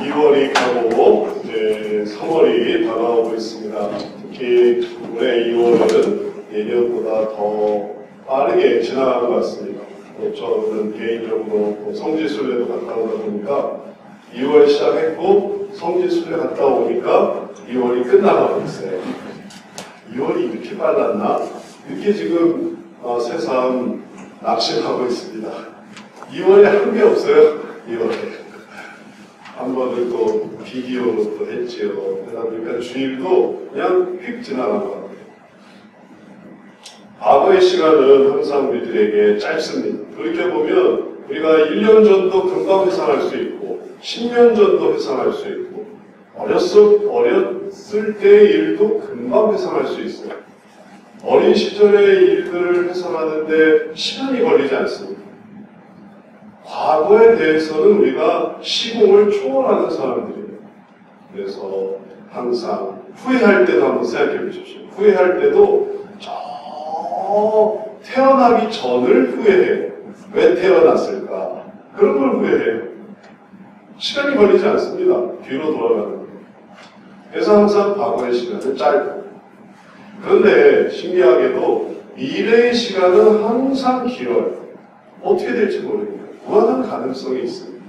2월이 가고 이제 3월이 다가오고 있습니다. 특히 올해 2월은 예년보다 더 빠르게 지나간 것 같습니다. 저는 개인적으로 성지순례도 갔다 오다 보니까 2월 시작했고 성지순례 갔다 오니까 2월이 끝나가고 있어요. 2월이 이렇게 빨랐나? 이렇게 지금 세상 낙심하고 있습니다. 2월에 한 게 없어요. 2월에. 한 번은 또 비기용으로 또 했지요. 그러다 보니까 주일도 그냥 휙 지나간 것 같아요. 과거의 시간은 항상 우리들에게 짧습니다. 그렇게 보면 우리가 1년 전도 금방 회상할 수 있고 10년 전도 회상할 수 있고 어렸을 때의 일도 금방 회상할 수 있어요. 어린 시절의 일들을 회상하는데 시간이 걸리지 않습니다. 과거에 대해서는 우리가 시공을 초월하는 사람들이에요. 그래서 항상 후회할 때도 한번 생각해 보십시오. 후회할 때도 태어나기 전을 후회해요. 왜 태어났을까? 그런 걸 후회해요. 시간이 걸리지 않습니다. 뒤로 돌아가는 거예요. 그래서 항상 과거의 시간은 짧고, 그런데 신기하게도 미래의 시간은 항상 길어요. 어떻게 될지 모릅니다. 무한한 가능성이 있습니다.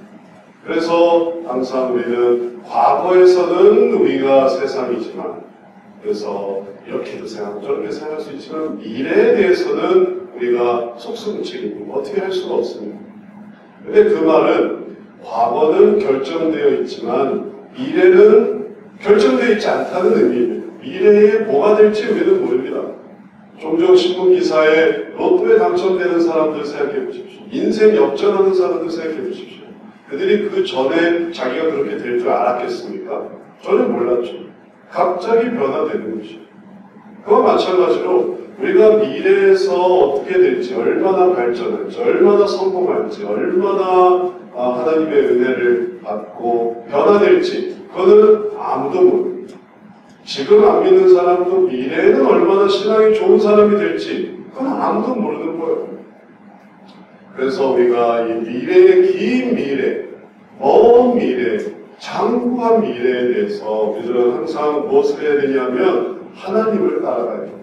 그래서 항상 우리는 과거에서는 우리가 세상이지만, 그래서 이렇게도 생각하고 저렇게 생각할 수 있지만 미래에 대해서는 우리가 속수무책이고 어떻게 할 수가 없습니다. 그런데 그 말은 과거는 결정되어 있지만 미래는 결정되어 있지 않다는 의미입니다. 미래에 뭐가 될지 우리는 모릅니다. 종종 신문 기사에 로또에 당첨되는 사람들 생각해 보십시오. 인생 역전하는 사람들 생각해 보십시오. 그들이 그 전에 자기가 그렇게 될 줄 알았겠습니까? 저는 몰랐죠. 갑자기 변화되는 것이죠. 그와 마찬가지로 우리가 미래에서 어떻게 될지, 얼마나 발전할지, 얼마나 성공할지, 얼마나 하나님의 은혜를 받고 변화될지, 그거는 아무도 모릅니다. 지금 안 믿는 사람도 미래에는 얼마나 신앙이 좋은 사람이 될지, 그건 아무도 모르는 거예요. 그래서 우리가 이 미래의 긴 미래, 먼 미래, 장구한 미래에 대해서 우리들은 항상 무엇을 해야 되냐면 하나님을 따라가야 됩니다.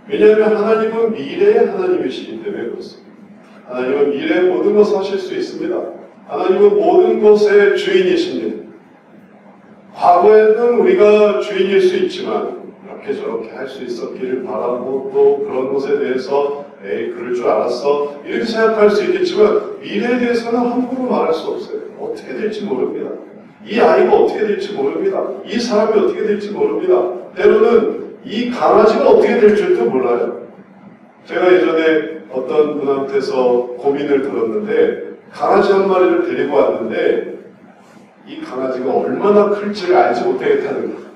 왜냐하면 하나님은 미래의 하나님이시기 때문에 그렇습니다. 하나님은 미래의 모든 것을 하실 수 있습니다. 하나님은 모든 것의 주인이십니다. 과거에는 우리가 주인일 수 있지만 이렇게 저렇게 할 수 있었기를 바라고 또 그런 것에 대해서 에이 그럴 줄 알았어 이렇게 생각할 수 있겠지만 미래에 대해서는 함부로 말할 수 없어요. 어떻게 될지 모릅니다. 이 아이가 어떻게 될지 모릅니다. 이 사람이 어떻게 될지 모릅니다. 때로는 이 강아지가 어떻게 될 줄도 몰라요. 제가 예전에 어떤 분한테서 고민을 들었는데 강아지 한 마리를 데리고 왔는데 이 강아지가 얼마나 클지를 알지 못하겠다는 거예요.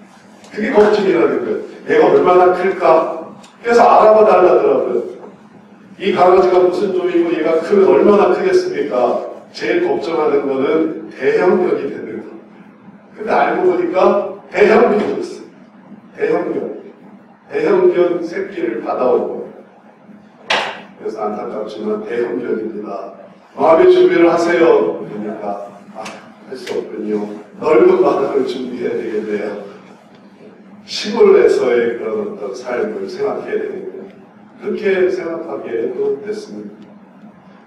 그게 걱정이라는 거예요. 얘가 얼마나 클까? 그래서 알아봐 달라더라고요. 이 강아지가 무슨 종이고 얘가 크면 얼마나 크겠습니까? 제일 걱정하는 거는 대형견이 되는 거예요. 근데 알고 보니까 대형견이었어요. 대형견 새끼를 받아온 거예요. 그래서 안타깝지만 대형견입니다. 마음의 준비를 하세요. 그러니까 할 수 없군요. 넓은 마음을 준비해야 되겠네요. 시골에서의 그런 어떤 삶을 생각해야 되겠네요. 그렇게 생각하게도 됐습니다.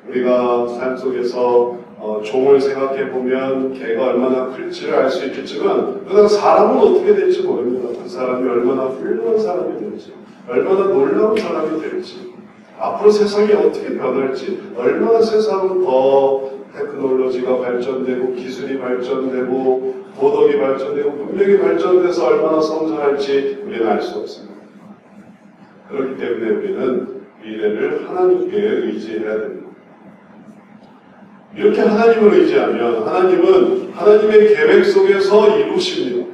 우리가 삶 속에서 종을 생각해 보면 개가 얼마나 클지를 알 수 있겠지만 그러나 사람은 어떻게 될지 모릅니다. 그 사람이 얼마나 훌륭한 사람이 될지, 얼마나 놀라운 사람이 될지, 앞으로 세상이 어떻게 변할지, 얼마나 세상은 더 테크놀로지가 발전되고 기술이 발전되고 도덕이 발전되고 문명이 발전돼서 얼마나 성장할지 우리는 알 수 없습니다. 그렇기 때문에 우리는 미래를 하나님께 의지해야 됩니다. 이렇게 하나님을 의지하면 하나님은 하나님의 계획 속에서 이루십니다.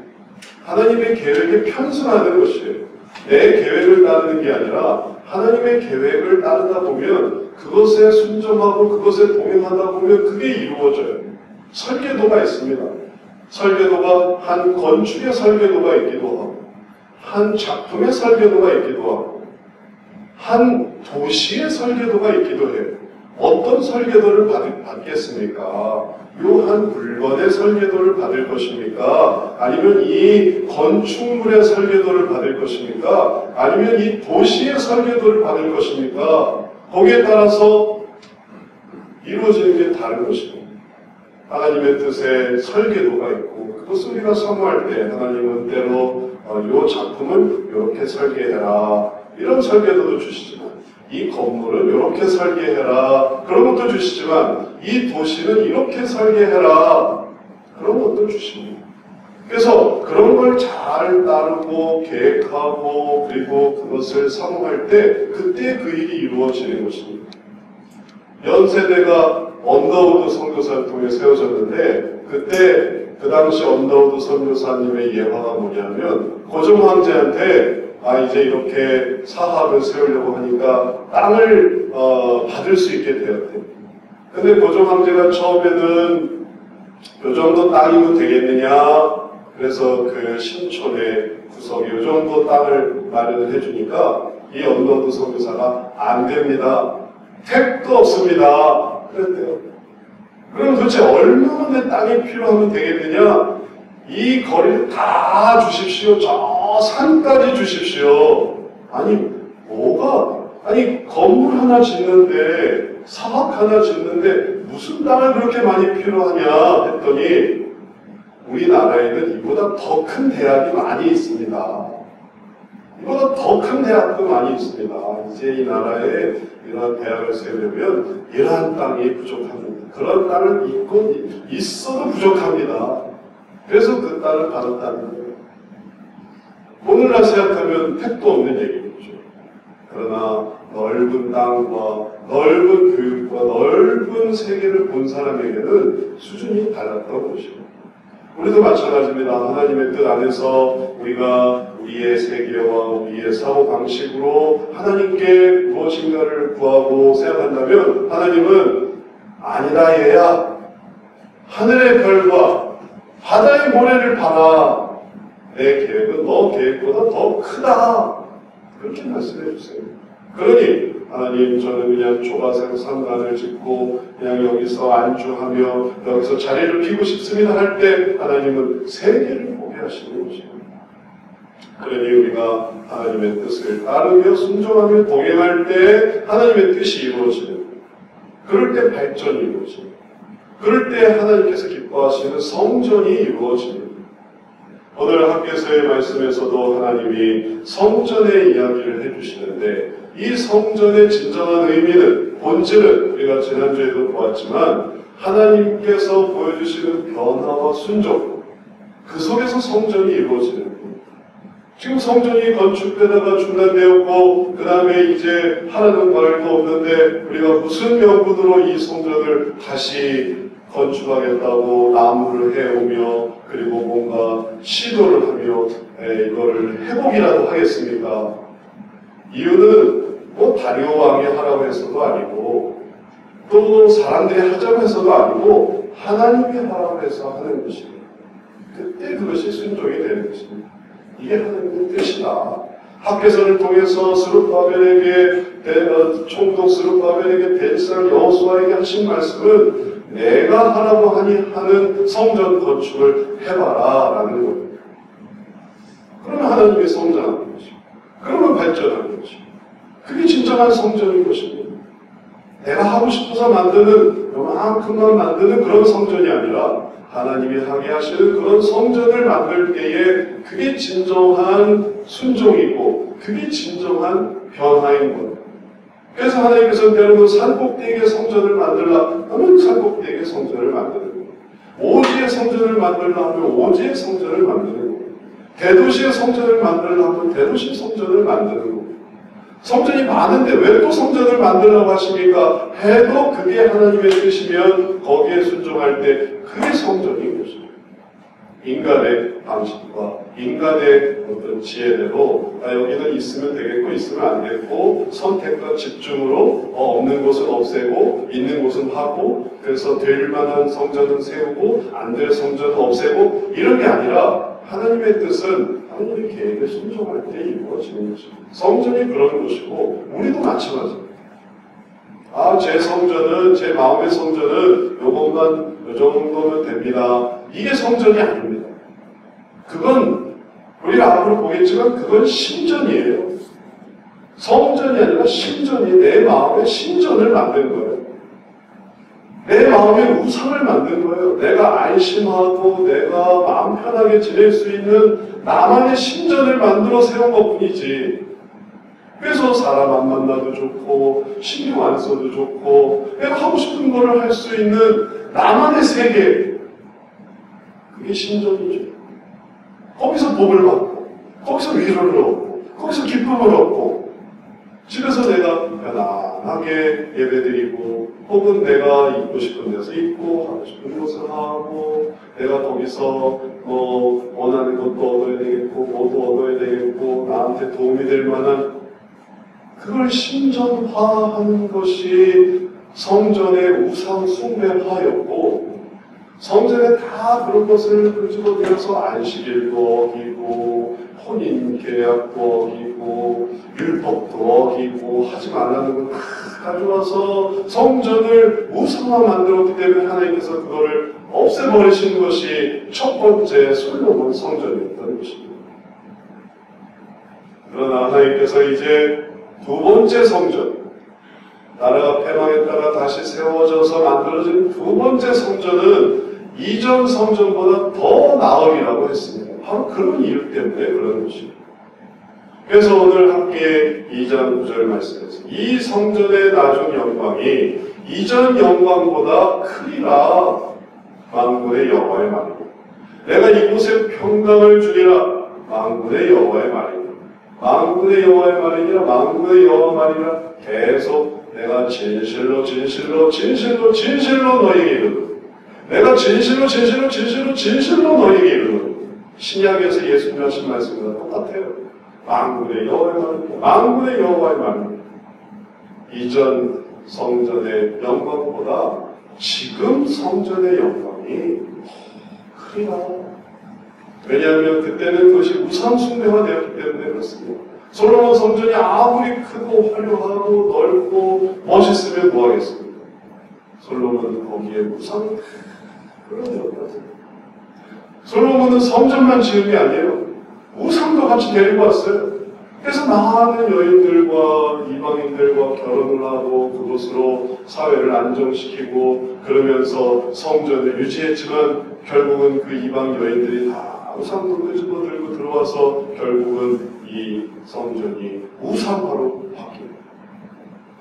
하나님의 계획에 편승하는 것이에요. 내 계획을 따르는 게 아니라 하나님의 계획을 따르다 보면 그것에 순종하고 그것에 동행하다 보면 그게 이루어져요. 설계도가 있습니다. 설계도가 한 건축의 설계도가 있기도 하고 한 작품의 설계도가 있기도 하고 한 도시의 설계도가 있기도 해요. 어떤 설계도를 받겠습니까? 요 한 물건의 설계도를 받을 것입니까? 아니면 이 건축물의 설계도를 받을 것입니까? 아니면 이 도시의 설계도를 받을 것입니까? 거기에 따라서 이루어지는 게 다른 것입니다. 하나님의 뜻에 설계도가 있고 그것을 우리가 사모할 때 하나님은 때로 이 작품은 이렇게 설계해라 이런 설계도도 주시지만 이 건물은 이렇게 설계해라 그런 것도 주시지만 이 도시는 이렇게 설계해라 그런 것도 주십니다. 그래서 그런 걸 잘 따르고 계획하고 그리고 그것을 사모할 때 그때 그 일이 이루어지는 것입니다. 연세대가 언더우드 선교사를 통해 세워졌는데 그때 그 당시 언더우드 선교사님의 예화가 뭐냐면 고종 황제한테 이제 이렇게 사학을 세우려고 하니까 땅을 받을 수 있게 되었대. 근데 고종 황제가 처음에는 요 정도 땅이면 되겠느냐 그래서 그 신촌의 구석에 요 정도 땅을 마련을 해주니까 이 언더우드 선교사가 안 됩니다. 택도 없습니다. 그랬대요. 그럼 도대체 얼마만의 땅이 필요하면 되겠느냐? 이 거리를 다 주십시오. 저 산까지 주십시오. 아니 건물 하나 짓는데 사학 하나 짓는데 무슨 땅을 그렇게 많이 필요하냐 했더니 우리나라에는 이보다 더 큰 대학이 많이 있습니다. 이보다 더 큰 대학도 많이 있습니다. 이제 이 나라에 이러한 대학을 세우려면 이러한 땅이 부족합니다. 그런 땅을 있어도 부족합니다. 그래서 그 땅을 받았다는 거예요. 오늘날 생각하면 택도 없는 얘기겠죠. 그러나 넓은 땅과 넓은 교육과 넓은 세계를 본 사람에게는 수준이 달랐던 것이죠. 우리도 마찬가지입니다. 하나님의 뜻 안에서 우리가 우리의 세계와 우리의 사고방식으로 하나님께 무엇인가를 구하고 생각한다면 하나님은 아니다 얘야 하늘의 별과 바다의 모래를 봐라 내 계획은 너 계획보다 더 크다 그렇게 말씀해 주세요. 그러니 하나님 저는 그냥 조가생 상관을 짓고 그냥 여기서 안주하며 여기서 자리를 피고 싶습니다 할 때 하나님은 세계를 보게 하시는 것입니다. 그러니 우리가 하나님의 뜻을 따르며 순종하며 동행할 때 하나님의 뜻이 이루어지는 거예요. 그럴 때 발전이 이루어집니다. 그럴 때 하나님께서 기뻐하시는 성전이 이루어집니다. 오늘 학교에서의 말씀에서도 하나님이 성전의 이야기를 해주시는데 이 성전의 진정한 의미는 본질은 우리가 지난주에도 보았지만 하나님께서 보여주시는 변화와 순종 그 속에서 성전이 이루어지는 거예요. 지금 성전이 건축되다가 중단되었고 그 다음에 이제 하나는 말도 없는데 우리가 무슨 명분으로 이 성전을 다시 건축하겠다고 나무를 해오며 그리고 뭔가 시도를 하며 이거를 회복이라도 하겠습니까? 이유는 뭐 다리오 왕이 하라고 해서도 아니고 또 사람들이 하자고 해서도 아니고 하나님이 하라고 해서 하는 것입니다. 그때 그것이 순종이 되는 것입니다. 이게 하나님의 뜻이다. 학개선을 통해서 스룹바벨에게 총독 스룹바벨에게 대지상 여호수아에게 하신 말씀은 내가 하라고 하는 성전 건축을 해봐라 라는 거예요. 그러면 하나님이 성장하는 것이고 그러면 발전하는 것이고 그게 진정한 성전인 것입니다. 내가 하고 싶어서 만드는 요만큼만 만드는 그런 성전이 아니라 하나님이 하게 하시는 그런 성전을 만들 때에 그게 진정한 순종이고 그게 진정한 변화인 거예요. 그래서 하나님께서는 때로는 산꼭대기의 성전을 만들라 하면 산꼭대기의 성전을 만드는 거예요. 오지의 성전을 만들라 하면 오지의 성전을 만드는 거예요. 대도시의 성전을 만들라 하면 대도시의 성전을 만드는 거예요. 성전이 많은데 왜 또 성전을 만들라고 하십니까? 해도 그게 하나님의 뜻이면 거기에 순종할 때 그게 성전인 것입니다. 인간의 방식과 인간의 어떤 지혜대로 여기는 있으면 되겠고 있으면 안 되겠고 선택과 집중으로 없는 곳은 없애고 있는 곳은 하고 그래서 될 만한 성전은 세우고 안 될 성전은 없애고 이런 게 아니라 하나님의 뜻은 하나님의 계획에 순종할 때 이루어지는 것입니다. 성전이 그런 것이고 우리도 마찬가지입니다. 제 성전은, 제 마음의 성전은 요것만, 요 정도면 됩니다. 이게 성전이 아닙니다. 그건, 우리가 앞으로 보겠지만, 그건 신전이에요. 성전이 아니라 신전이 내 마음의 신전을 만든 거예요. 내 마음의 우상을 만든 거예요. 내가 안심하고 내가 마음 편하게 지낼 수 있는 나만의 신전을 만들어 세운 것뿐이지. 그래서 사람 안 만나도 좋고 신경 안 써도 좋고 내가 하고 싶은 거를 할 수 있는 나만의 세계, 그게 신전이죠. 거기서 복을 받고 거기서 위로를 얻고 거기서 기쁨을 얻고 집에서 내가 편안하게 예배드리고 혹은 내가 있고 싶은 데서 있고 하고 싶은 것을 하고 내가 거기서 원하는 것도 얻어야 되겠고 뭐도 얻어야 되겠고 나한테 도움이 될 만한 그걸 신전화하는 것이 성전의 우상 숭배화였고 성전에 다 그런 것을 끄집어내서 안식일도 어기고 혼인계약도 어기고 율법도 어기고 하지 말라는 걸 다 가져와서 성전을 우상화 만들었기 때문에 하나님께서 그거를 없애버리신 것이 첫 번째 솔로몬 성전이었던 것입니다. 그러나 하나님께서 이제 두 번째 성전, 나라가 패망했다가 다시 세워져서 만들어진 두 번째 성전은 이전 성전보다 더 나으리라고 했습니다. 바로 그런 이유 때문에 그런 것입니다. 그래서 오늘 함께 2장 9절 말씀에서 이 성전의 나중 영광이 이전 영광보다 크리라 만군의 여호와의 말이다. 내가 이곳에 평강을 주리라 만군의 여호와의 말이다. 만군의 여호와의 말이니라 만군의 여호와 말이라 계속 내가 진실로 너에게 이르노니 내가 진실로 너에게 이르노니 신약에서 예수님 하신 말씀과 똑같아요. 만군의 여호와의 말입니다. 만군의 여호와의 말입니다. 이전 성전의 영광보다 지금 성전의 영광이 크리라. 왜냐하면 그때는 그것이 우상 숭배화되었기 때문에 그렇습니다. 솔로몬 성전이 아무리 크고 화려하고 넓고 멋있으면 뭐하겠습니까? 솔로몬은 거기에 우상 그런 데 없었어요. 솔로몬은 성전만 지은 게 아니에요. 우상도 같이 데리고 왔어요. 그래서 많은 여인들과 이방인들과 결혼을 하고 그것으로 사회를 안정시키고 그러면서 성전을 유지했지만 결국은 그 이방 여인들이 다 우상도 끄집어들고 들어와서 결국은 이 성전이 우상화로 바뀝니다.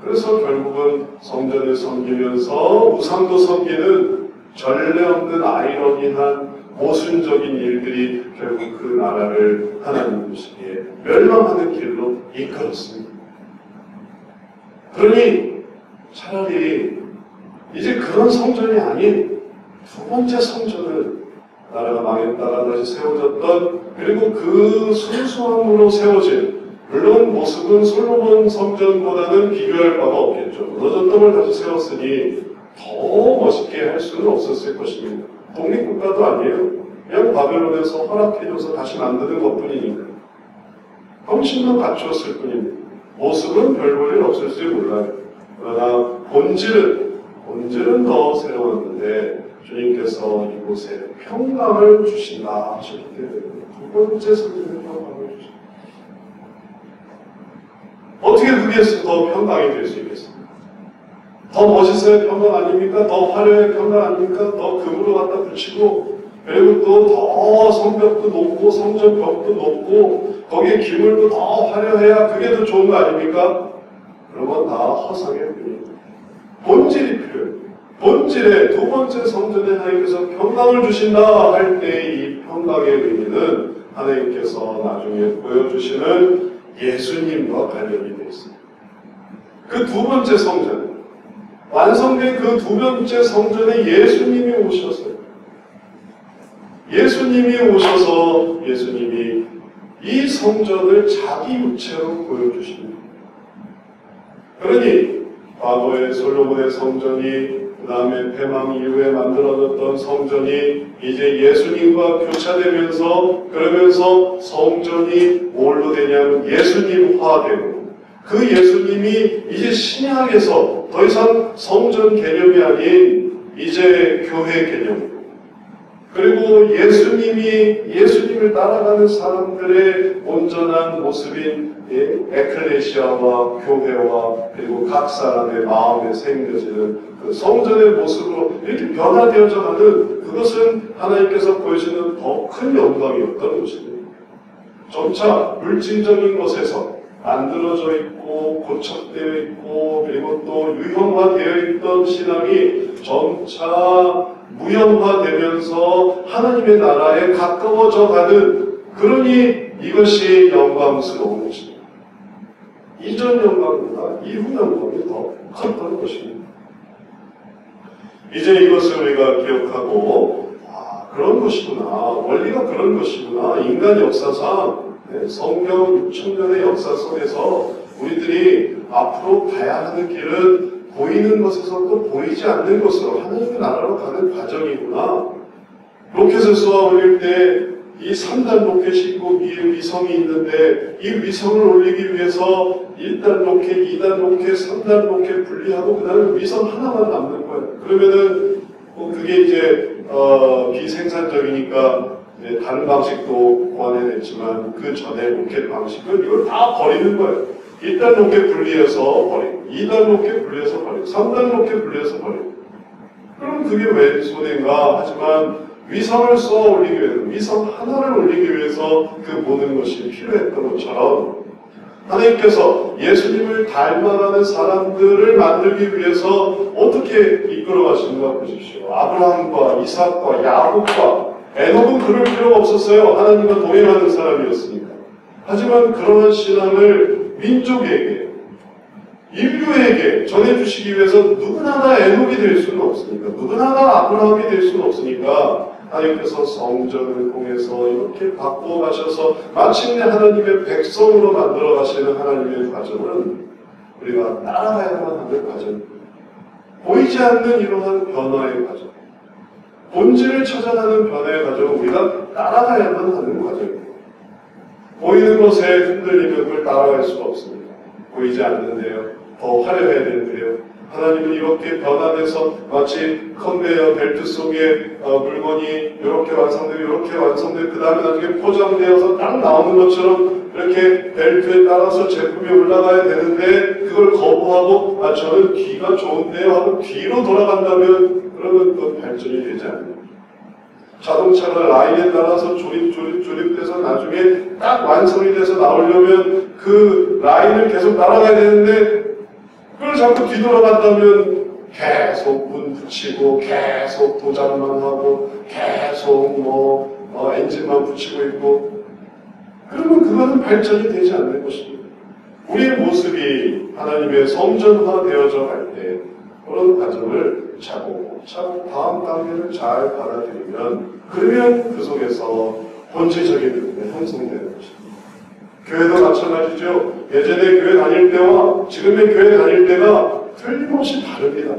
그래서 결국은 성전을 섬기면서 우상도 섬기는 전례 없는 아이러니한 모순적인 일들이 결국 그 나라를 하나님 보시기에 멸망하는 길로 이끌었습니다. 그러니 차라리 이제 그런 성전이 아닌 두 번째 성전을 나라가 망했다가 다시 세워졌던 그리고 그 순수함으로 세워진 물론 모습은 솔로몬 성전보다는 비교할 바가 없겠죠. 무너졌던 걸 다시 세웠으니 더 멋있게 할 수는 없었을 것입니다. 독립국가도 아니에요. 그냥 바벨론에서 허락해줘서 다시 만드는 것뿐이니까. 형식만 갖추었을 뿐입니다. 모습은 별 볼 일 없을지 몰라요. 그러나 본질은 더 새로웠는데 주님께서 이곳에 평강을 주신다 하셨기 때문에 두 번째 성전에 평강을 주신다. 어떻게 그게 더 평강이 될 수 있겠습니까? 더 멋있어야 평강 아닙니까? 더 화려해야 평강 아닙니까? 더 금으로 갖다 붙이고 그리고 또 더 성벽도 높고 성전벽도 높고 거기에 기물도 더 화려해야 그게 더 좋은 거 아닙니까? 그러면 다 허상의 뿐입니다. 본질이 필요해요. 본질의 두 번째 성전에 하나님께서 평강을 주신다 할 때 이 평강의 의미는 하나님께서 나중에 보여주시는 예수님과 관련이 되어 있습니다. 그 두 번째 성전, 완성된 그 두 번째 성전에 예수님이 오셨어요. 예수님이 오셔서 예수님이 이 성전을 자기 육체로 보여주십니다. 그러니 과거의 솔로몬의 성전이 그 다음에 패망 이후에 만들어졌던 성전이 이제 예수님과 교차되면서 그러면서 성전이 뭘로 되냐면 예수님화되고 그 예수님이 이제 신약에서 더 이상 성전 개념이 아닌 이제 교회 개념. 그리고 예수님을 따라가는 사람들의 온전한 모습인 에클레시아와 교회와 그리고 각 사람의 마음에 생겨지는 그 성전의 모습으로 이렇게 변화되어져 가는 그것은 하나님께서 보여주는 더 큰 영광이었던 것입니다. 점차 물질적인 것에서 만들어져 있고 고착되어 있고 그리고 또 유형화되어 있던 신앙이 점차 무형화되면서 하나님의 나라에 가까워져 가는, 그러니 이것이 영광스러운 것입니다. 이전 영광보다 이후 영광이 더 컸던 것입니다. 이제 이것을 우리가 기억하고 그런 것이구나, 원리가 그런 것이구나, 인간 역사상 성경 6,000년의 역사 속에서 우리들이 앞으로 가야 하는 길은 보이는 것에서 또 보이지 않는 것으로 하나님의 나라로 가는 과정이구나. 로켓을 쏘아 올릴 때 이 3단 로켓이 있고 위에 위성이 있는데 이 위성을 올리기 위해서 1단 로켓, 2단 로켓, 3단 로켓 분리하고 그 다음에 위성 하나만 남는 거예요. 그러면은 그게 이제 비생산적이니까 다른 방식도 고안해냈지만 그 전에 로켓 방식은 이걸 다 버리는 거예요. 1단 로켓 분리해서 버리고 2단 로켓 분리해서 버리고 3단 로켓 분리해서 버리고. 그럼 그게 왜 손해인가 하지만 위성을 쏘아 올리기 위해서, 위성 하나를 올리기 위해서 그 모든 것이 필요했던 것처럼 하나님께서 예수님을 닮아가는 사람들을 만들기 위해서 어떻게 이끌어 가시는가 보십시오. 아브라함과 이삭과 야곱과 에녹은 그럴 필요가 없었어요. 하나님과 동행하는 사람이었으니까. 하지만 그러한 신앙을 민족에게, 인류에게 전해주시기 위해서 누구나 다 에녹이 될 수는 없으니까, 누구나 다 아브라함이 될 수는 없으니까 하나님께서 성전을 통해서 이렇게 바꾸어 가셔서 마침내 하나님의 백성으로 만들어 가시는 하나님의 과정은 우리가 따라가야만 하는 과정입니다. 보이지 않는 이러한 변화의 과정, 본질을 찾아가는 변화의 과정은 우리가 따라가야만 하는 과정입니다. 보이는 것에 흔들리면 그걸 따라갈 수가 없습니다. 보이지 않는데요, 더 화려해야 되는데요, 하나님은 이렇게 변화돼서 마치 컨베이어 벨트 속에 물건이 이렇게 완성되고 그 다음에 나중에 포장되어서 딱 나오는 것처럼 이렇게 벨트에 따라서 제품이 올라가야 되는데 그걸 거부하고 저는 뒤가 좋은데요 하고 뒤로 돌아간다면 그러면 또 발전이 되지 않습니다. 자동차가 라인에 따라서 조립돼서 나중에 딱 완성이 돼서 나오려면 그 라인을 계속 따라가야 되는데 그걸 자꾸 뒤돌아간다면 계속 문 붙이고 계속 도장만 하고 계속 엔진만 붙이고 있고, 그러면 그거는 발전이 되지 않는 것입니다. 우리의 모습이 하나님의 성전화 되어져 갈 때 그런 과정을 차곡차곡 다음 단계를 잘 받아들이면, 그러면 그 속에서 본질적인 부분이 형성되는 것입니다. 교회도 마찬가지죠. 예전에 교회 다닐 때와 지금의 교회 다닐 때가 틀림없이 다릅니다.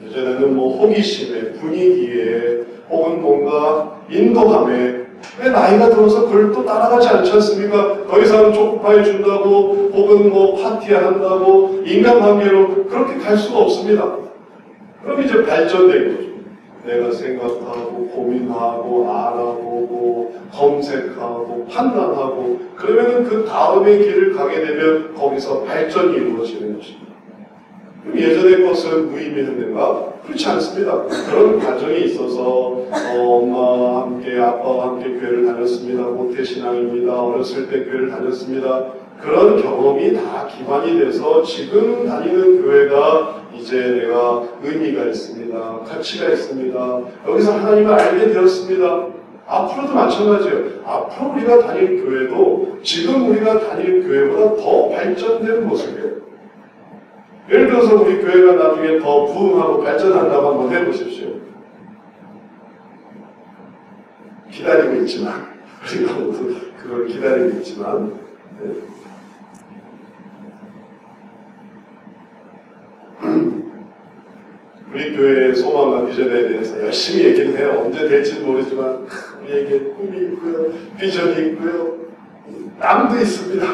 예전에는 호기심에, 분위기에, 혹은 뭔가 인도감에, 왜 나이가 들어서 그걸 또 따라가지 않지 않습니까? 더 이상 초코파이 준다고, 혹은 파티한다고, 인간관계로 그렇게 갈 수가 없습니다. 그럼 이제 발전된 거죠. 내가 생각하고 고민하고 알아보고 검색하고 판단하고, 그러면 그 다음의 길을 가게 되면 거기서 발전이 이루어지는 것입니다. 그럼 예전의 것은 무의미했는가? 그렇지 않습니다. 그런 과정이 있어서 엄마와 함께 아빠와 함께 교회를 다녔습니다. 모태신앙입니다. 어렸을 때 교회를 다녔습니다. 그런 경험이 다 기반이 돼서 지금 다니는 교회가 이제 내가 의미가 있습니다. 가치가 있습니다. 여기서 하나님을 알게 되었습니다. 앞으로도 마찬가지예요. 앞으로 우리가 다닐 교회도 지금 우리가 다닐 교회보다 더 발전된 모습이에요. 예를 들어서 우리 교회가 나중에 더 부흥하고 발전한다고 한번 해보십시오. 기다리고 있지만, 우리가 그걸 기다리고 있지만, 우리 교회의 소망과 비전에 대해서 열심히 얘기를 해요. 언제 될지는 모르지만 우리에게 꿈이 있고요, 비전이 있고요, 땀도 있습니다.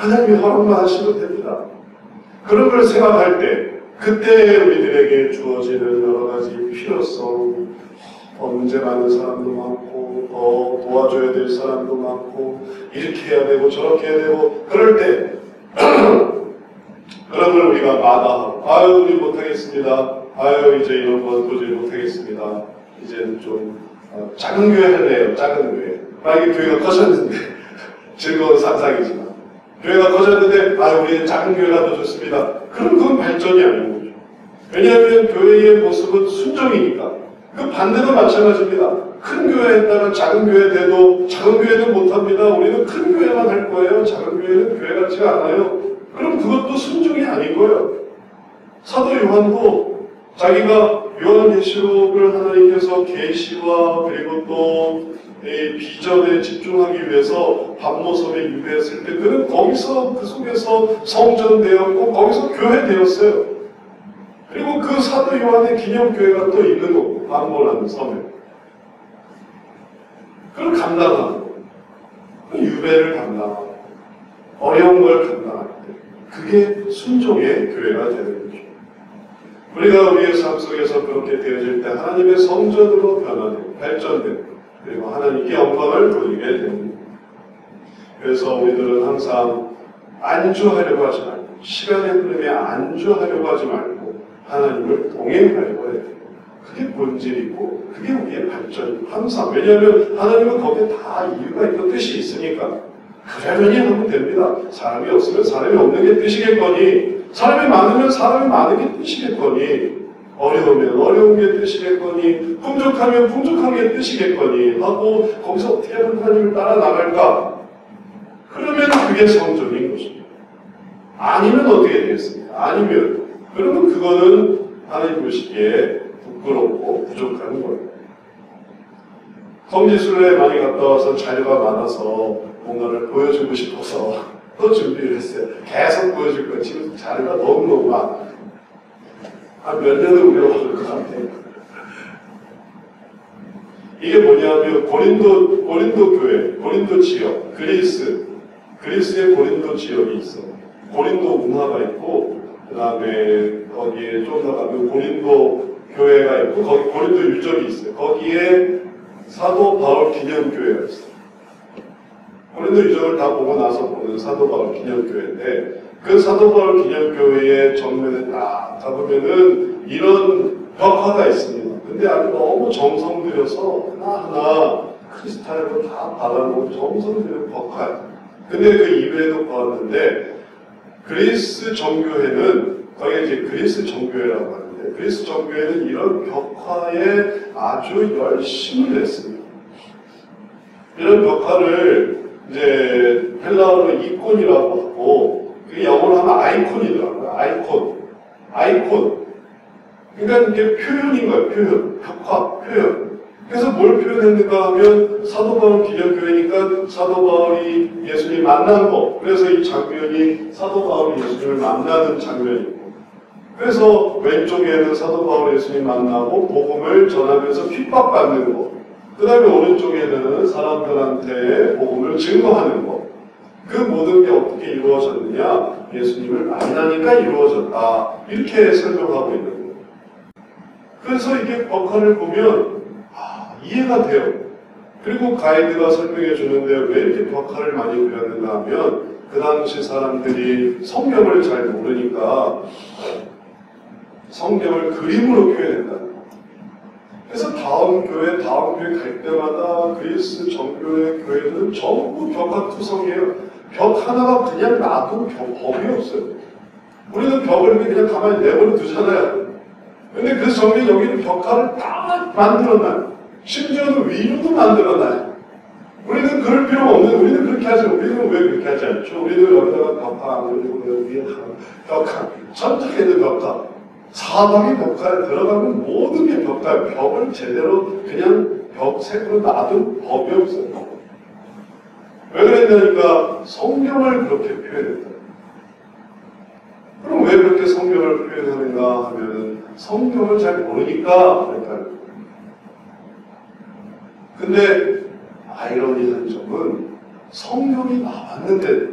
하나님이 허락만 하시면 됩니다. 그런 걸 생각할 때 그때 우리들에게 주어지는 여러 가지 필요성, 문제 많은 사람도 많고 더 도와줘야 될 사람도 많고 이렇게 해야 되고 저렇게 해야 되고 그럴 때 그런 걸 우리가 마다하고 아유 우리 못하겠습니다. 아유 이제 이런 건 도저히 못하겠습니다. 이제는 좀 작은 교회 할래요. 작은 교회. 만약에 교회가 커졌는데 즐거운 상상이지만 교회가 커졌는데 아유 우리는 작은 교회가 더 좋습니다. 그럼 그건 발전이 아닌 거죠. 왜냐하면 교회의 모습은 순종이니까. 그 반대도 마찬가지입니다. 큰 교회 했다가 작은 교회 돼도 작은 교회는 못합니다. 우리는 큰 교회만 할 거예요. 작은 교회는 교회 같지가 않아요. 그럼 그것도 순종이 아닌 거예요. 사도 요한도 자기가 요한계시록을 하나님께서 계시와 그리고 또 비전에 집중하기 위해서 밤모섬에 유배했을 때 그는 거기서 그 속에서 성전되었고 거기서 교회되었어요. 그리고 그 사도 요한의 기념교회가 또 있는 거고 밤모라는 섬에 그걸 감당하고 그 유배를 감당하고 어려운 걸 감당할 때 그게 순종의 교회가 되는 거죠. 우리가 우리의 삶 속에서 그렇게 되어질 때 하나님의 성전으로 변화되고 발전되고 그리고 하나님께 영광을 돌리게 됩니다. 그래서 우리들은 항상 안주하려고 하지 말고 시간의 흐름에 안주하려고 하지 말고 하나님을 동행하려고 해야 돼요. 그게 본질이고 그게 우리의 발전이고 항상 왜냐하면 하나님은 거기에 다 이유가 있고 뜻이 있으니까 그러려니 하면 됩니다. 사람이 없으면 사람이 없는 게 뜻이겠거니 사람이 많으면 사람이 많은 게 뜻이겠거니 어려우면 어려운 게 뜻이겠거니 풍족하면 풍족한 게 뜻이겠거니 하고 거기서 어떻게 하면 하나님을 따라 나갈까? 그러면 그게 성전인 것입니다. 아니면 어떻게 되겠습니까? 아니면 그러면 그거는 하나님 보시기에 부끄럽고 부족한 거예요. 성지순례에 많이 갔다 와서 자료가 많아서 뭔가를 보여주고 싶어서 또 준비를 했어요. 계속 보여줄 거예요. 지금 자료가 너무너무 많아요. 한 몇 년을 우려먹을 것 같아요. 이게 뭐냐면 고린도 교회, 고린도 지역, 그리스의 고린도 지역이 있어. 고린도 문화가 있고 그 다음에 거기에 좀 더 가면 고린도 교회가 있고 거기 고린도 유적이 있어요. 거기에 사도 바울 기념교회가 있어요. 고린도 유적을 다 보고 나서 보는 사도 바울 기념교회인데 그 사도 바울 기념교회의 정면에 딱 가보면은 이런 벽화가 있습니다. 근데 아주 너무 정성 들여서 하나하나 크리스탈로 다 발라놓은 정성 들여서 벽화예요. 근데 그 이외에도 보았는데 그리스 정교회는 거기에 이제 그리스 정교회라고 하는데 그리스 정교회는 이런 벽화에 아주 열심히 냈습니다. 이런 벽화를 이제 헬라어로 이콘이라고 하고 그게 영어로 하면 아이콘이더라고요. 아이콘. 그러니까 이게 표현인 거예요. 표현. 벽화. 표현. 그래서 뭘 표현했는가 하면 사도 바울 기념교회니까 사도 바울이 예수님 만난 거. 그래서 이 장면이 사도 바울이 예수님을 만나는 장면이고 그래서 왼쪽에는 사도 바울 예수님 만나고 복음을 전하면서 핍박받는 거. 그 다음에 오른쪽에는 사람들한테 복음을 증거하는 거. 그 모든 게 어떻게 이루어졌느냐? 예수님을 만나니까 이루어졌다. 이렇게 설명하고 있는 거예요. 그래서 이게 벽화를 보면 이해가 돼요. 그리고 가이드가 설명해 주는데 왜 이렇게 벽화를 많이 그렸는가 하면 그 당시 사람들이 성경을 잘 모르니까 성경을 그림으로 표현했다는 거예요. 그래서 다음 교회 갈 때마다 그리스 정교회 교회들은 전부 벽화 투성이에요. 벽 하나가 그냥 놔도 법이 없어요. 우리는 벽을 그냥 가만히 내버려 두잖아요. 근데 그 정에 여기는 벽화를 딱 만들어놔요. 심지어는 위로도 만들어놔요. 우리는 그럴 필요가 없는, 우리는 그렇게 하지 않아요. 우리는 왜 그렇게 하지 않죠? 우리는 여기다가 벽화 안 올리고 위에 벽화, 전적에는 벽화. 사방에 벽화에 들어가면 모든 게 벽화예요. 벽을 제대로 그냥 벽색으로 놔둔 법이 없어요. 왜 그랬냐니까 성경을 그렇게 표현했다. 그럼 왜 그렇게 성경을 표현하는가 하면은 성경을 잘 모르니까 그랬다는 거예요. 근데 아이러니한 점은 성경이 나왔는데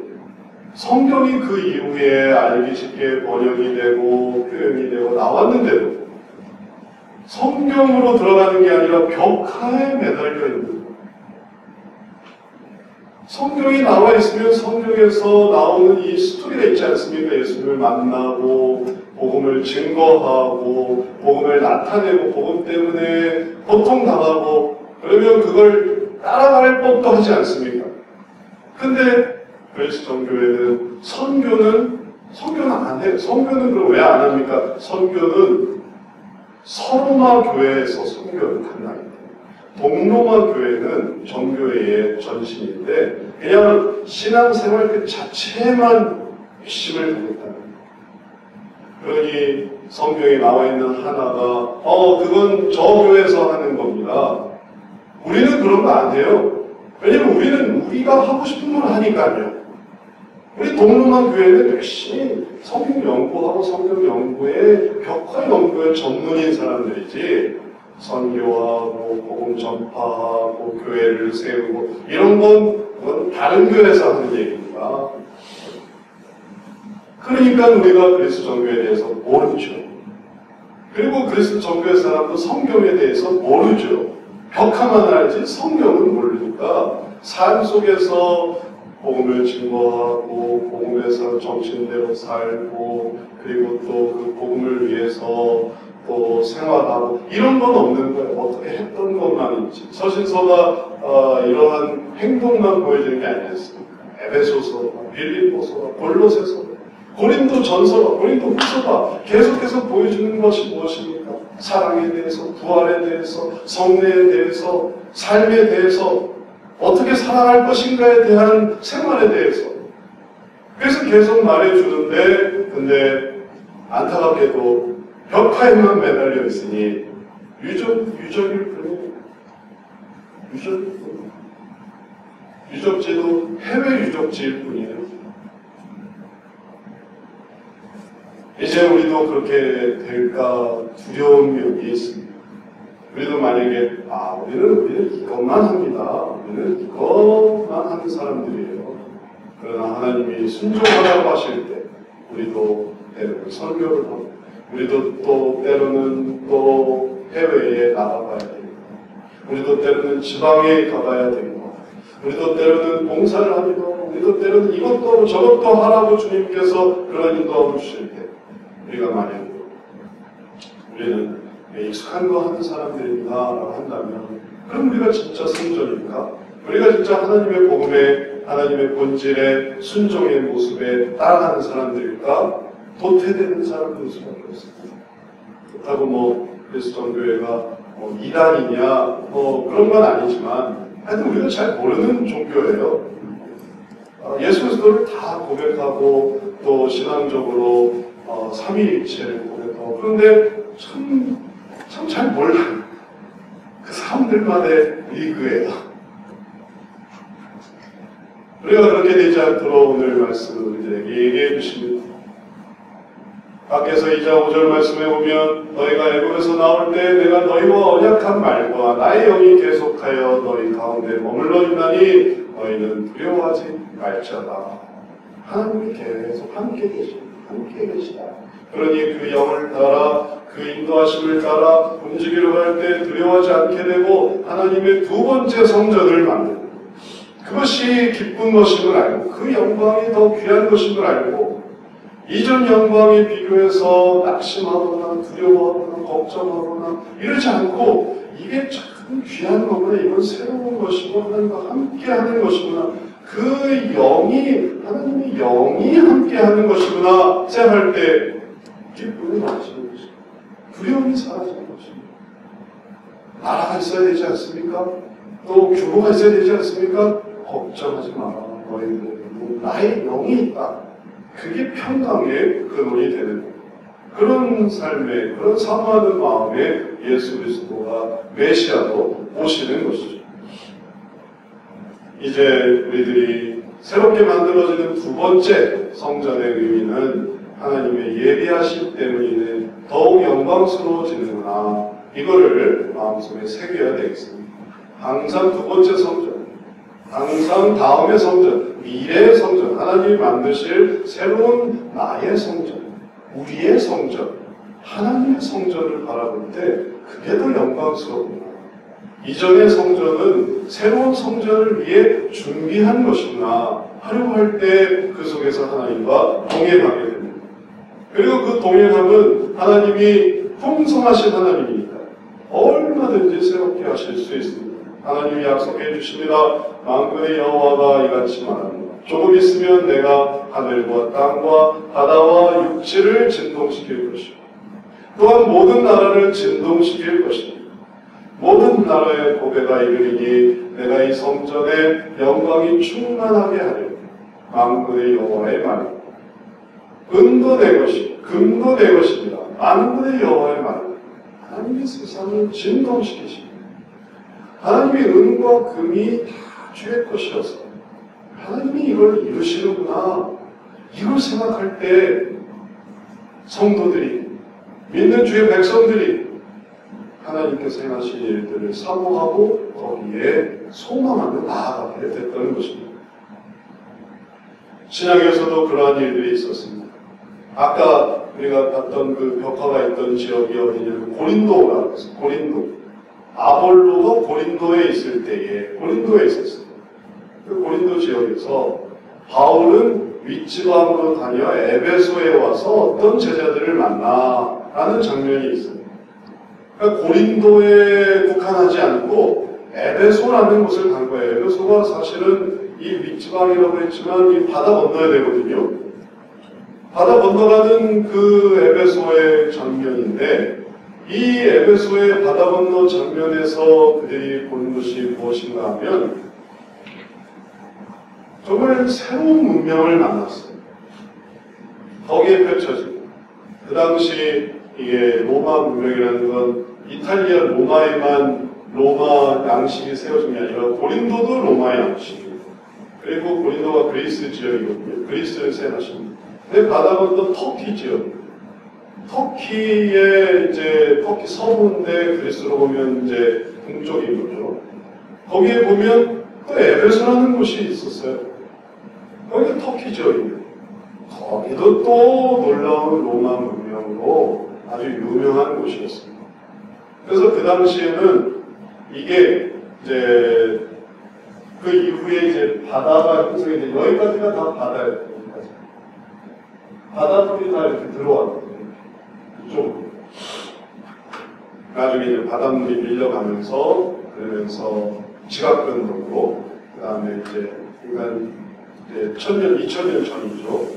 성경이 그 이후에 알기 쉽게 번역이 되고 표현이 되고 나왔는데도 성경으로 들어가는 게 아니라 벽화에 매달려 있는 거예요. 성경이 나와 있으면 성경에서 나오는 이 스토리가 있지 않습니까? 예수님을 만나고 복음을 증거하고 복음을 나타내고 복음 때문에 고통당하고 그러면 그걸 따라갈 법도 하지 않습니까? 근데 그리스도교회는 선교는 안 해요. 선교는 그럼 왜 안 합니까? 선교는 서로마 교회에서 선교를 한다는 거예요. 동로마 교회는 전교회의 전신인데 그냥 신앙생활 그 자체에만 열심을 다녔다는 거예요. 그러니 성경에 나와 있는 하나가 그건 저 교회에서 하는 겁니다. 우리는 그런 거 안 해요. 왜냐면 우리는 우리가 하고 싶은 걸 하니까요. 우리 동로마 교회는 열심히 성경 연구하고 성경 연구에 벽화 연구에 전문인 사람들이지 선교하고 복음 전파하고 교회를 세우고 이런 건 다른 교회에서 하는 얘기입니다. 그러니까 우리가 그리스도 정교에 대해서 모르죠. 그리고 그리스도 정교회 사람도 성경에 대해서 모르죠. 벽화만 알지 성경은 모르니까 삶 속에서 복음을 증거하고 복음에서 정신대로 살고 그리고 또 그 복음을 위해서 또 생활하고 이런 건 없는 거예요. 어떻게 했던 것만 있지. 서신서가 이러한 행동만 보여주는 게 아니었습니까? 에베소서, 빌립보서, 골로새서, 고린도전서, 고린도후서가 계속해서 보여주는 것이 무엇입니까? 사랑에 대해서, 부활에 대해서, 성례에 대해서, 삶에 대해서 어떻게 살아갈 것인가에 대한 생활에 대해서 그래서 계속 말해주는데 근데 안타깝게도 벽화에만 매달려 있으니 유적일 뿐이에요. 유적지도 해외 유적지일 뿐이에요. 이제 우리도 그렇게 될까 두려운 면이 있습니다. 우리도 만약에 우리는 이것만 합니다. 우리는 이것만 하는 사람들이에요. 그러나 하나님이 순종하라고 하실 때 우리도 때로는 선교를 하고 우리도 또 때로는 또 해외에 나가봐야 됩니다. 우리도 때로는 지방에 가봐야 되고 우리도 때로는 봉사를 하기도 우리도 때로는 이것도 저것도 하라고 주님께서 그런 인도하고 주실 때 우리가 만약 우리는 익숙한 거 하는 사람들입니다 라고 한다면 그럼 우리가 진짜 성전입니까? 우리가 진짜 하나님의 복음에 하나님의 본질에 순종의 모습에 따라가는 사람들일까? 도태되는 사람들일 수밖에 없습니다. 그렇다고 그리스도 정교회가 이단이냐 그런 건 아니지만 하여튼 우리가 잘 모르는 종교예요. 예수 그리스도를 다 고백하고 또 신앙적으로 삼위일체를 고백하고 그런데 참 잘 몰라요. 그 사람들만의 리그예요. 우리가 그렇게 되지 않도록 오늘 말씀을 우리들에게 얘기해 주십니다. 밖에서 2장 5절 말씀에 보면 너희가 애굽에서 나올 때 내가 너희와 언약한 말과 나의 영이 계속하여 너희 가운데 머물러 있나니 너희는 두려워하지 말지어다. 하나님이 계속 함께 계시다. 그러니 그 영을 따라 그 인도하심을 따라 움직이려고 할 때 두려워하지 않게 되고 하나님의 두 번째 성전을 만드는 그것이 기쁜 것임을 알고 그 영광이 더 귀한 것임을 알고 이전 영광에 비교해서 낙심하거나 두려워하거나 걱정하거나 이러지 않고 이게 참 귀한 거구나 이건 새로운 것이고 하나님과 함께하는 것이구나 그 영이 하나님의 영이 함께하는 것이구나 생각할 때 기쁨이 많아지는 것입니다. 두려움이 사라지는 것입니다. 나라가 있어야 되지 않습니까? 또 규모가 있어야 되지 않습니까? 걱정하지 마라. 너희들 나의 영이 있다. 그게 평강의 근원이 되는 그런 삶에 그런 사모하는 마음에 예수 그리스도가 메시아로 오시는 것이죠. 이제 우리들이 새롭게 만들어지는 두 번째 성전의 의미는 하나님의 예비하심 때문에 더욱 영광스러워지는구나. 이거를 마음속에 새겨야 되겠습니다. 항상 두 번째 성전, 항상 다음의 성전, 미래의 성전, 하나님이 만드실 새로운 나의 성전, 우리의 성전, 하나님의 성전을 바라볼 때 그게 더 영광스럽구나. 이전의 성전은 새로운 성전을 위해 준비한 것이구나 하려고 할 때 그 속에서 하나님과 동행하게 됩니다. 그리고 그 동행함은 하나님이 풍성하신 하나님이니까 얼마든지 새롭게 하실 수 있습니다. 하나님이 약속해 주십니다. 만군의 여호와가 이같이 말합니다. 조금 있으면 내가 하늘과 땅과 바다와 육지를 진동시킬 것이고 또한 모든 나라를 진동시킬 것입니다. 모든 나라의 고배가 이르리니 내가 이 성전의 영광이 충만하게 하려 만군의 여호와의 말입니다. 은도 내 것이 금도 내 것입니다. 만군의 여호와의 말입니다. 하나님이 세상을 진동시키십니다. 하나님의 은과 금이 다 주의 것이어서 하나님이 이걸 이루시는구나. 이걸 생각할 때 성도들이 믿는 주의 백성들이 하나님께서 행하신 일들을 사모하고 거기에 소망하며 나아가게 됐다는 것입니다. 신약에서도 그러한 일들이 있었습니다. 아까 우리가 봤던 그 벽화가 있던 지역이 어디냐면 고린도라고 해서 고린도. 아볼로가 고린도에 있을 때에 고린도에 있었어요. 그 고린도 지역에서 바울은 윗지방으로 다녀 에베소에 와서 어떤 제자들을 만나라는 장면이 있어요. 그러니까 고린도에 국한하지 않고 에베소라는 곳을 간 거예요. 에베소가 사실은 이 윗지방이라고 했지만 이 바다 건너야 되거든요. 바다 건너가는 그 에베소의 장면인데 이 에베소의 바다 건너 장면에서 그들이 보는 것이 무엇인가 하면 정말 새로운 문명을 만났어요. 거기에 펼쳐지고 그 당시 이게 로마 문명이라는 건 이탈리아 로마에만 로마 양식이 세워진 게 아니라 고린도도 로마 양식이고 그리고 고린도가 그리스 지역이거든요. 그리스를 세워하십니다. 근데 바다 건너 터키 지역 터키의 이제 터키 서부인데 그리스로 보면 이제 동쪽인 거죠. 거기에 보면 또 에베소라는 곳이 있었어요. 거기가 터키 지역입니다. 거기도 또 놀라운 로마 문명으로 아주 유명한 곳이었습니다. 그래서 그 당시에는 이게 이제 그 이후에 이제 바다가 형성이 돼 여기까지가 다 바다예요. 여기까지. 바닷물이 다 이렇게 들어왔거든요. 좀 나중에 이제 바닷물이 밀려가면서 그러면서 지각변동으로 그 다음에 이제 인간 이제 1000년, 2000년 전이죠.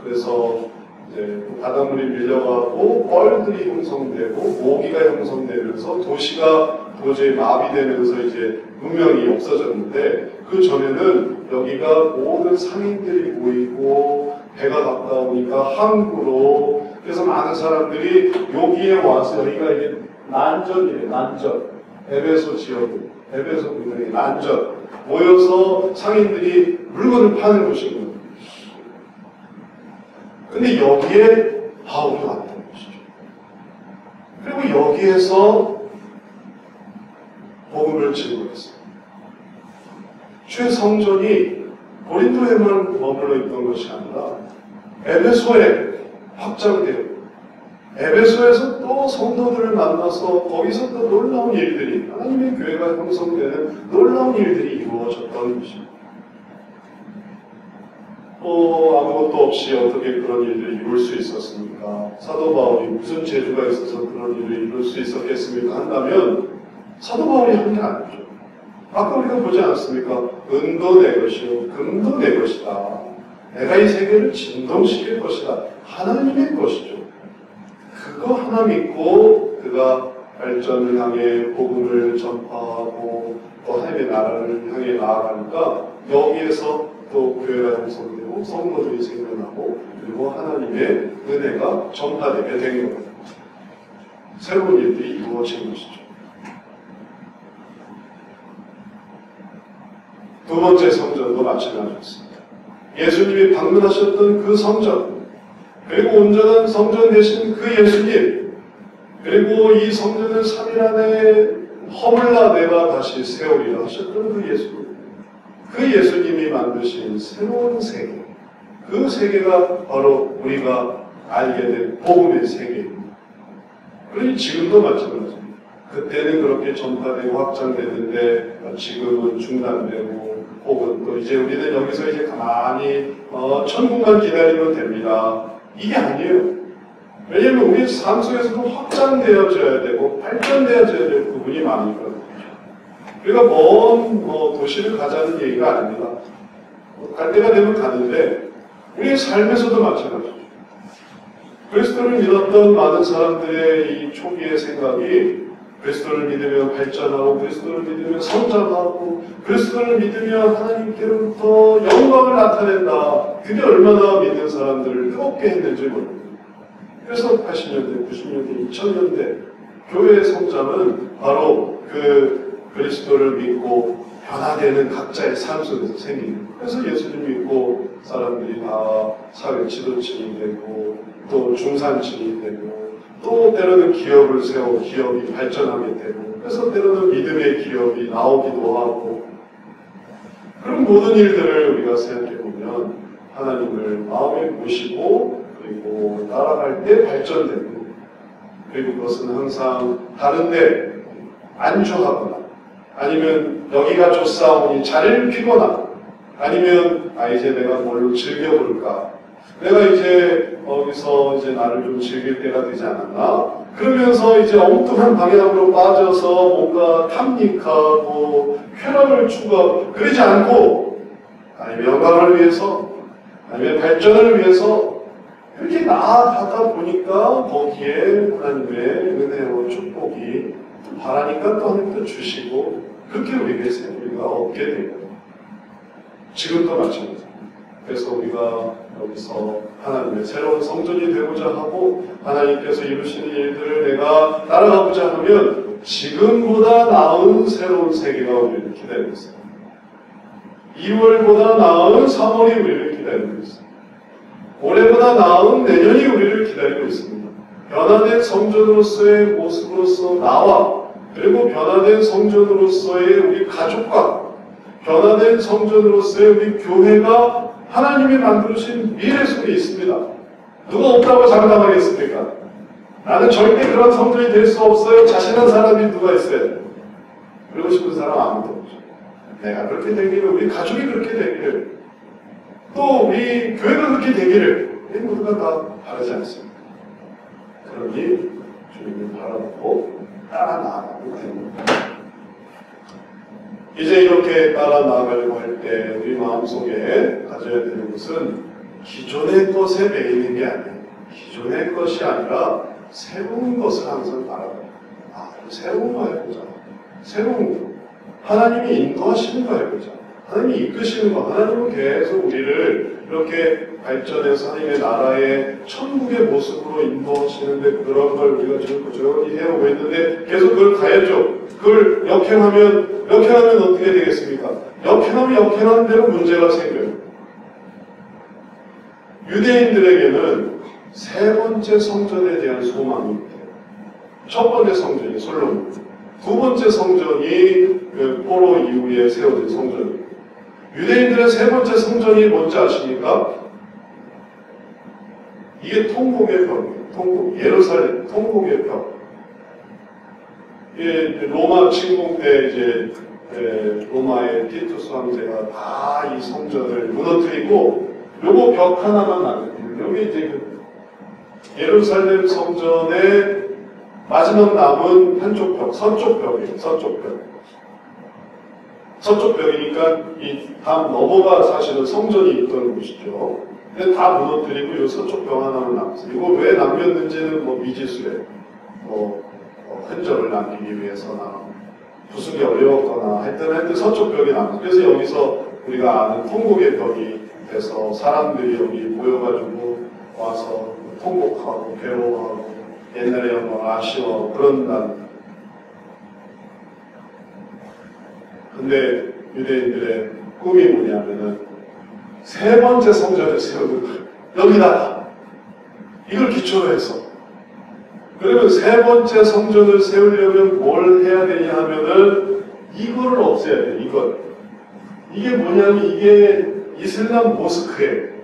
그래서 이제 바닷물이 밀려가고 뻘들이 형성되고 모기가 형성되면서 도시가 도저히 마비되면서 이제 문명이 없어졌는데 그 전에는 여기가 모든 상인들이 모이고 배가 가까우니까 항구로 그래서 많은 사람들이 여기에 와서 여기가 이게 난전이에요. 난전. 에베소 지역, 에베소 문명의 난전. 모여서 상인들이 물건을 파는 곳인 거예요. 근데 여기에 바울이 왔다는 것이죠. 그리고 여기에서 복음을 증거했어요. 주의 성전이 고린도에만 머물러 있던 것이 아니라 에베소에 확장되어 에베소에서 또 성도들을 만나서 거기서 또 놀라운 일들이 하나님의 교회가 형성되는 놀라운 일들이 이루어졌던 것입니다. 아무것도 없이 어떻게 그런 일들을 이룰 수 있었습니까? 사도 바울이 무슨 재주가 있어서 그런 일을 이룰 수 있었겠습니까? 한다면 사도 바울이 한 게 아니죠. 아까 우리가 보지 않았습니까? 은도 내 것이요 금도 내 것이다. 내가 이 세계를 진동시킬 것이다. 하나님의 것이죠. 그거 하나 믿고 그가 발전을 향해 복음을 전파하고 또 하나님의 나라를 향해 나아가니까 여기에서 또 교회가 형성되고 성도들이 생겨나고 그리고 하나님의 은혜가 전파되게 된 겁니다. 새로운 일들이 이루어진 것이죠. 두 번째 성전도 마찬가지였습니다. 예수님이 방문하셨던 그 성전, 그리고 온전한 성전 되신 그 예수님, 그리고 이 성전을 3일 안에 허물나 내가 다시 세우리라 하셨던 그 예수님. 그 예수님이 만드신 새로운 세계, 그 세계가 바로 우리가 알게 된 복음의 세계입니다. 그러니 지금도 마찬가지입니다. 그때는 그렇게 전파되고 확장되는데 지금은 중단되고 혹은 또 이제 우리는 여기서 이제 가만히 천국만 기다리면 됩니다. 이게 아니에요. 왜냐하면 우리 삶 속에서도 확장되어져야 되고 발전되어져야 될 부분이 많으니까. 우리가 먼 도시를 가자는 얘기가 아닙니다. 갈 때가 되면 가는데 우리의 삶에서도 마찬가지죠. 그리스도를 믿었던 많은 사람들의 이 초기의 생각이 그리스도를 믿으면 발전하고 그리스도를 믿으면 성장하고 그리스도를 믿으면 하나님께로부터 영광을 나타낸다. 그게 얼마나 믿는 사람들을 뜨겁게 했는지 모릅니다. 그래서 80년대, 90년대, 2000년대 교회의 성장은 바로 그 그리스도를 믿고 변화되는 각자의 삶 속에서 생깁니다. 그래서 예수님 믿고 사람들이 다 사회 지도층이 되고 또 중산층이 되고 또 때로는 기업을 세우고 기업이 발전하게 되고 그래서 때로는 믿음의 기업이 나오기도 하고 그런 모든 일들을 우리가 생각해보면 하나님을 마음에 모시고 그리고 따라갈 때 발전되고 그리고 그것은 항상 다른데 안주하거나 아니면 여기가 좋사오니 자리를 피거나 아니면 이제 내가 뭘로 즐겨볼까 내가 이제 거기서 이제 나를 좀 즐길 때가 되지 않았나? 그러면서 이제 엉뚱한 방향으로 빠져서 뭔가 탐닉하고 쾌락을 추구하고 그러지 않고 아니면 영광을 위해서 아니면 발전을 위해서 이렇게 나아가다 보니까 거기에 하나님의 은혜와 축복이 바라니까 또 하나님도 주시고 그렇게 우리가 얻게 돼요. 지금도 마찬가지입니다. 그래서 우리가 여기서 하나님의 새로운 성전이 되고자 하고 하나님께서 이루시는 일들을 내가 따라가고자 하면 지금보다 나은 새로운 세계가 우리를 기다리고 있습니다. 2월보다 나은 3월이 우리를 기다리고 있습니다. 올해보다 나은 내년이 우리를 기다리고 있습니다. 변화된 성전으로서의 모습으로서 나와 그리고 변화된 성전으로서의 우리 가족과 변화된 성전으로서의 우리 교회가 하나님이 만들어주신 미래 속에 있습니다. 누가 없다고 장담하겠습니까? 나는 절대 그런 성전이 될 수 없어요. 자신한 사람이 누가 있어요? 그러고 싶은 사람 아무도 없죠. 내가 그렇게 되기를, 우리 가족이 그렇게 되기를, 또 우리 교회가 그렇게 되기를 이 모두가 다 바라지 않습니다. 그러니 주님을 바라보고 따라 나아가면 됩니다. 이제 이렇게 따라 나아가려고 할 때 우리 마음속에 가져야 되는 것은 기존의 것에 매이는 게 아니에요. 기존의 것이 아니라 새로운 것을 항상 바라봐요. 새로운 거 해보자. 새로운 거. 하나님이 인도하시는 거 해보자. 하나님이 이끄시는 거. 하나님은 계속 우리를 이렇게 발전해서 하나님의 나라의 천국의 모습으로 인도하시는데 그런 걸 우리가 지금 부지런히 해오고 있는데 계속 그걸 가야죠. 그걸 역행하면 어떻게 되겠습니까? 역행하는 대로 문제가 생겨요. 유대인들에게는 세 번째 성전에 대한 소망이 있대요. 첫 번째 성전이 솔로몬, 두 번째 성전이 포로 이후에 세워진 성전입니다. 유대인들의 세 번째 성전이 뭔지 아십니까? 이게 통곡의 벽이에요. 예루살렘 통곡의 벽. 로마 침공 때 이제 로마의 티투스 황제가 다 이 성전을 무너뜨리고 요거 벽 하나만 남겼거든요. 여기 이제 그 예루살렘 성전의 마지막 남은 한쪽 벽, 서쪽 벽이에요. 서쪽 벽. 서쪽 벽이니까 이 다음 너머가 사실은 성전이 있던 곳이죠. 근데 다 무너뜨리고 이 서쪽 벽 하나만 남았어요. 이거 왜 남겼는지는 미지수예요. 흔적을 남기기 위해서나 부수기 어려웠거나 하여튼 서쪽 벽이 남았어요. 그래서 여기서 우리가 아는 통곡의 벽이 돼서 사람들이 여기 모여가지고 와서 통곡하고 괴로워하고 옛날에 아쉬워 그런다는. 근데 유대인들의 꿈이 뭐냐면은 세 번째 성전을 세우는 거예요. 여기다가 이걸 기초로 해서 그러면 세 번째 성전을 세우려면 뭘 해야 되냐 하면은 이거를 없애야 돼요. 이게 뭐냐면 이게 이슬람 모스크예요.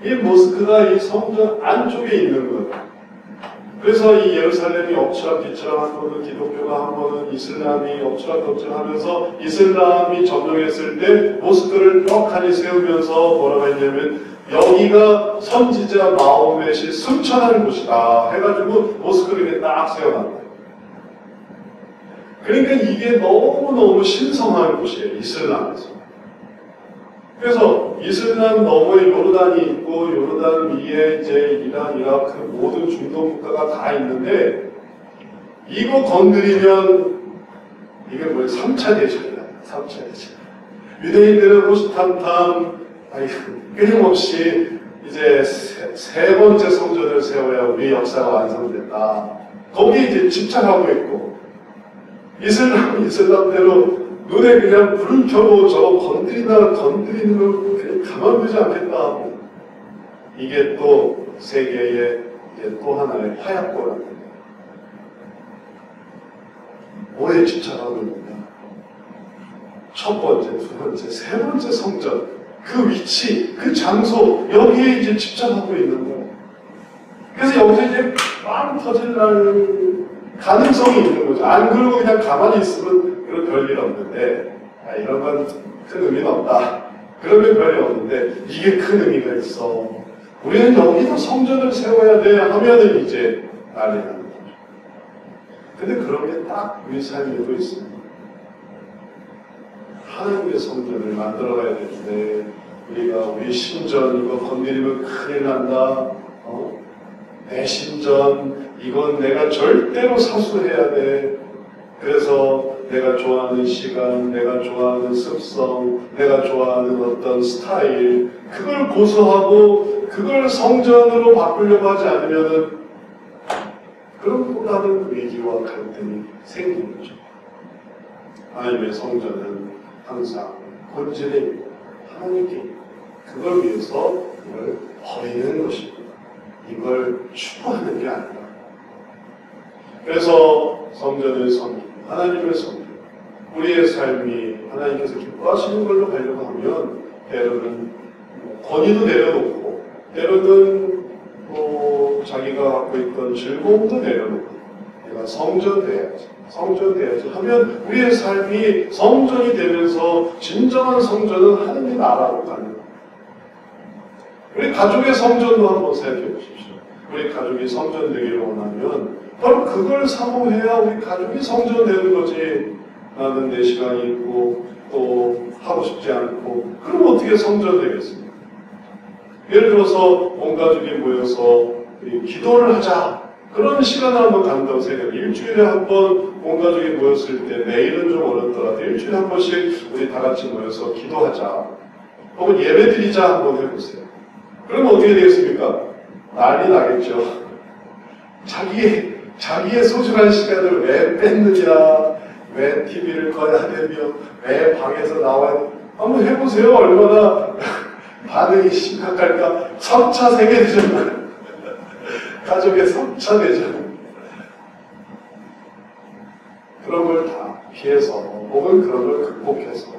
이 모스크가 이 성전 안쪽에 있는 거예요. 그래서 이 예루살렘이 엎치락뒤치락 한 번은 기독교가 한 번은 이슬람이 엎치락뒤치락하면서 이슬람이 점령했을 때 모스크를 떡하니 세우면서 뭐라고 했냐면 여기가 선지자 마호멧이 승천하는 곳이다 해가지고 모스크를 이렇게 딱 세워놨다. 그러니까 이게 너무너무 신성한 곳이에요. 이슬람에서. 그래서 이슬람 너머에 요르단이 있고 요르단 위에 이제 이란, 이라크 모든 중동 국가가 다 있는데 이거 건드리면 이게 뭐예요? 3차 대전이다. 3차 대전. 유대인들은 호시탐탐 끊임없이 이제 세 번째 성전을 세워야 우리 역사가 완성됐다. 거기에 이제 집착하고 있고 이슬람대로 눈에 그냥 불을 켜고 저거 건드리는 걸 그냥 가만두지 않겠다 하고 이게 또 세계의 이제 또 하나의 화약고라는 거예요. 뭐에 집착하고 있느냐? 첫 번째, 두 번째, 세 번째 성전 그 위치, 그 장소 여기에 이제 집착하고 있는 거예요. 그래서 여기서 이제 빵 터질 날 가능성이 있는 거죠. 안 그러고 그냥 가만히 있으면 그런 별일 없는데 이런 건 큰 의미는 없다. 그러면 별이 없는데 이게 큰 의미가 있어. 우리는 여기도 성전을 세워야 돼 하면은 이제 난리 나는 거죠. 근데 그런 게 딱 우리 삶에도 있습니다. 하나님의 성전을 만들어가야 되는데 우리가 우리 신전 이거 건드리면 큰일 난다. 내 신전 이건 내가 절대로 사수해야 돼. 그래서 내가 좋아하는 시간, 내가 좋아하는 습성, 내가 좋아하는 어떤 스타일 그걸 고수하고 그걸 성전으로 바꾸려고 하지 않으면은 그런 또 다른 위기와 갈등이 생기는 거죠. 하나님의 성전은 항상 본질이 하나님께 그걸 위해서 이걸 버리는 것입니다. 이걸 추구하는 게 아니라. 그래서 성전을 섬기고 하나님을 섬기고 우리의 삶이 하나님께서 기뻐하시는 걸로 가려고 하면 때로는 권위도 내려놓고 때로는 자기가 갖고 있던 즐거움도 내려놓고 내가 성전돼야지 하면 우리의 삶이 성전이 되면서 진정한 성전은 하나님의 나라로 가는 거예요. 우리 가족의 성전도 한번 생각해 보십시오. 우리 가족이 성전 되기를 원하면 바로 그걸 사모해야 우리 가족이 성전 되는 거지. 나는 내 시간이 있고 또 하고 싶지 않고 그럼 어떻게 성전 되겠습니까? 예를 들어서 온 가족이 모여서 기도를 하자. 그런 시간을 한번 갖는다고 생각해요. 일주일에 한 번 온 가족이 모였을 때 매일은 좀 어렵더라도 일주일에 한 번씩 우리 다 같이 모여서 기도하자. 혹은 예배 드리자 한번 해보세요. 그러면 어떻게 되겠습니까? 난리 나겠죠. 자기의 소중한 시간을 왜 뺐느냐, 왜 TV를 꺼야 되며, 왜 방에서 나와야 되며, 한번 해보세요. 얼마나 반응이 심각할까? 3차 세계대전. 가족의 3차 대전. 그런 걸 다 피해서, 혹은 그런 걸 극복해서,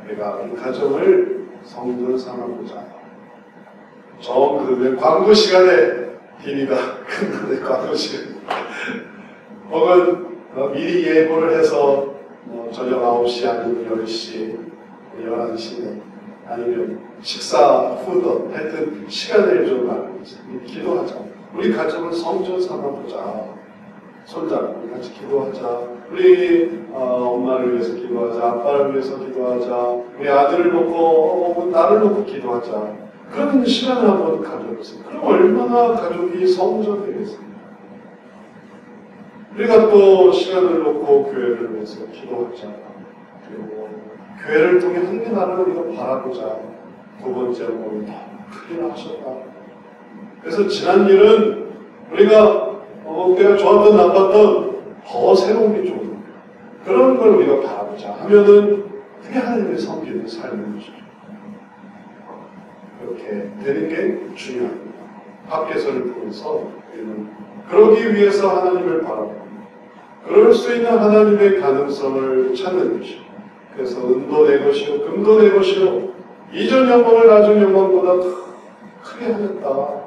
내가 이 가정을 성전 삼아보자. 그러면 광고 시간에 TV가 끝나는 광고 시간. 혹은 미리 예보를 해서 저녁 9시 아니면 10시, 11시에 아니면 식사 후든 하여튼 시간을 좀 말하면서 기도하자. 우리 가정을 성전 삼아보자. 손잡고 같이 기도하자. 우리 엄마를 위해서 기도하자. 아빠를 위해서 기도하자. 우리 아들을 놓고 나를 놓고 기도하자. 그런 시간을 한번 가져보세요. 그럼 얼마나 가족이 성전 되겠습니까? 우리가 또 시간을 놓고 교회를 위해서 기도하자. 그리고 교회를 통해 하나님의 나라를 우리가 바라보자. 두 번째로 더 크게 하셨다. 그래서 지난 일은 우리가 내가 좋았던 나빴던 더 새로운 게 좋은 거예요. 그런 걸 우리가 바라보자 하면은 그게 하나님의 섬기는 삶인 것이죠. 그렇게 되는 게 중요합니다. 밖에서를 통해서 우리는 그러기 위해서 하나님을 바라보고 그럴 수 있는 하나님의 가능성을 찾는 것이죠. 그래서 은도 내 것이요 금도 내 것이요 이전 영광을 나중 영광보다 더 크게 하겠다.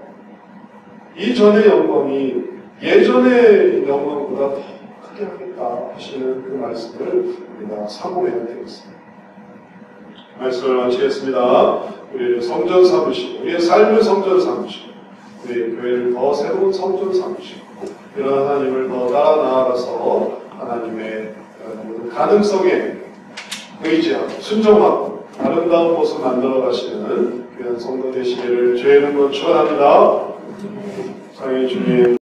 이전의 영광이 예전의 영광보다 더 크게 하겠다 하시는 그 말씀을 우리가 사모해야 되겠습니다. 말씀을 마치겠습니다. 우리를 성전 삼으시고 우리의 삶을 성전 삼으시고 우리의 교회를 더 새로운 성전 삼으시고 이런 하나님을 더 따라 나아가서 하나님의 가능성에 의지하고 순종하고 아름다운 모습 만들어 가시는 귀한 성도 되시기를 주의 이름으로 축원합니다. 사랑의 주님.